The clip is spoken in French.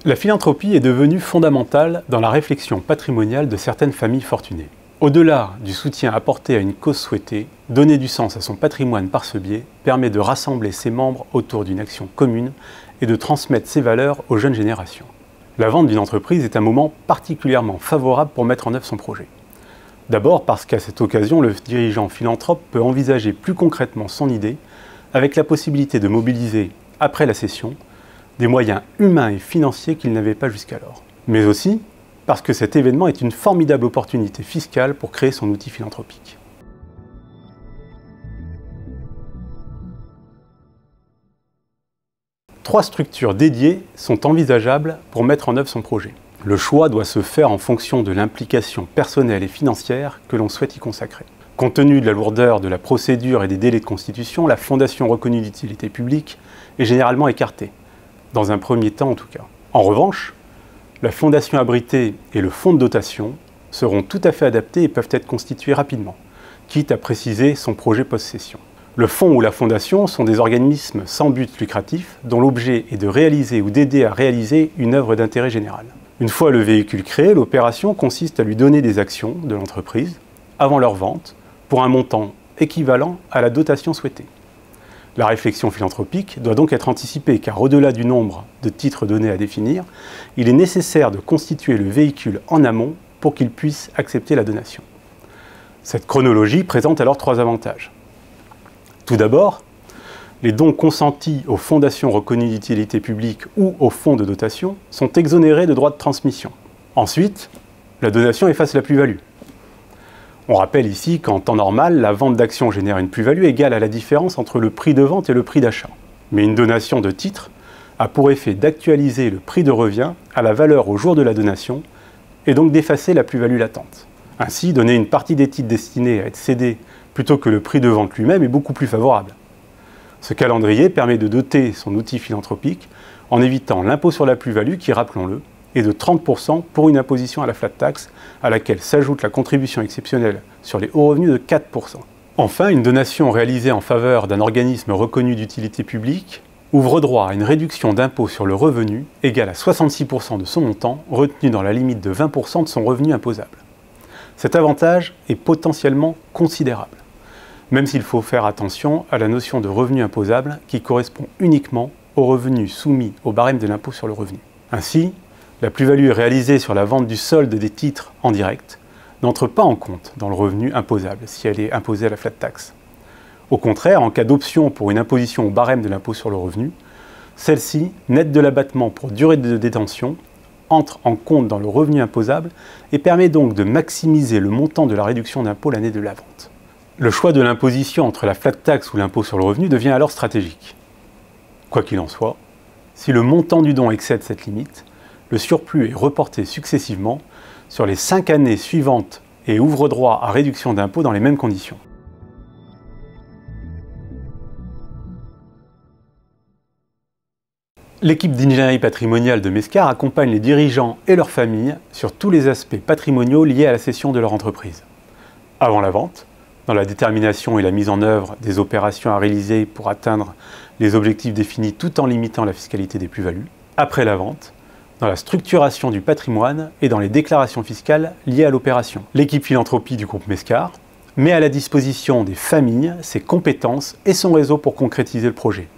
La philanthropie est devenue fondamentale dans la réflexion patrimoniale de certaines familles fortunées. Au-delà du soutien apporté à une cause souhaitée, donner du sens à son patrimoine par ce biais permet de rassembler ses membres autour d'une action commune et de transmettre ses valeurs aux jeunes générations. La vente d'une entreprise est un moment particulièrement favorable pour mettre en œuvre son projet. D'abord parce qu'à cette occasion, le dirigeant philanthrope peut envisager plus concrètement son idée avec la possibilité de mobiliser, après la cession, des moyens humains et financiers qu'il n'avait pas jusqu'alors. Mais aussi parce que cet événement est une formidable opportunité fiscale pour créer son outil philanthropique. Trois structures dédiées sont envisageables pour mettre en œuvre son projet. Le choix doit se faire en fonction de l'implication personnelle et financière que l'on souhaite y consacrer. Compte tenu de la lourdeur de la procédure et des délais de constitution, la fondation reconnue d'utilité publique est généralement écartée, dans un premier temps en tout cas. En revanche, la fondation abritée et le fonds de dotation seront tout à fait adaptés et peuvent être constitués rapidement, quitte à préciser son projet post-cession. Le fonds ou la fondation sont des organismes sans but lucratif dont l'objet est de réaliser ou d'aider à réaliser une œuvre d'intérêt général. Une fois le véhicule créé, l'opération consiste à lui donner des actions de l'entreprise avant leur vente pour un montant équivalent à la dotation souhaitée. La réflexion philanthropique doit donc être anticipée car au-delà du nombre de titres donnés à définir, il est nécessaire de constituer le véhicule en amont pour qu'il puisse accepter la donation. Cette chronologie présente alors trois avantages. Tout d'abord, les dons consentis aux fondations reconnues d'utilité publique ou aux fonds de dotation sont exonérés de droits de transmission. Ensuite, la donation efface la plus-value. On rappelle ici qu'en temps normal, la vente d'actions génère une plus-value égale à la différence entre le prix de vente et le prix d'achat. Mais une donation de titres a pour effet d'actualiser le prix de revient à la valeur au jour de la donation et donc d'effacer la plus-value latente. Ainsi, donner une partie des titres destinés à être cédés plutôt que le prix de vente lui-même est beaucoup plus favorable. Ce calendrier permet de doter son outil philanthropique en évitant l'impôt sur la plus-value qui, rappelons-le, est de 30% pour une imposition à la flat tax, à laquelle s'ajoute la contribution exceptionnelle sur les hauts revenus de 4%. Enfin, une donation réalisée en faveur d'un organisme reconnu d'utilité publique ouvre droit à une réduction d'impôt sur le revenu égale à 66% de son montant, retenu dans la limite de 20% de son revenu imposable. Cet avantage est potentiellement considérable, même s'il faut faire attention à la notion de revenu imposable qui correspond uniquement aux revenus soumis au barème de l'impôt sur le revenu. Ainsi, la plus-value réalisée sur la vente du solde des titres en direct n'entre pas en compte dans le revenu imposable si elle est imposée à la flat tax. Au contraire, en cas d'option pour une imposition au barème de l'impôt sur le revenu, celle-ci, nette de l'abattement pour durée de détention, entre en compte dans le revenu imposable et permet donc de maximiser le montant de la réduction d'impôt l'année de la vente. Le choix de l'imposition entre la flat tax ou l'impôt sur le revenu devient alors stratégique. Quoi qu'il en soit, si le montant du don excède cette limite, le surplus est reporté successivement sur les 5 années suivantes et ouvre droit à réduction d'impôt dans les mêmes conditions. L'équipe d'ingénierie patrimoniale de Mescar accompagne les dirigeants et leurs familles sur tous les aspects patrimoniaux liés à la cession de leur entreprise. Avant la vente, dans la détermination et la mise en œuvre des opérations à réaliser pour atteindre les objectifs définis tout en limitant la fiscalité des plus-values. Après la vente, dans la structuration du patrimoine et dans les déclarations fiscales liées à l'opération. L'équipe philanthropie du groupe Mescar met à la disposition des familles ses compétences et son réseau pour concrétiser le projet.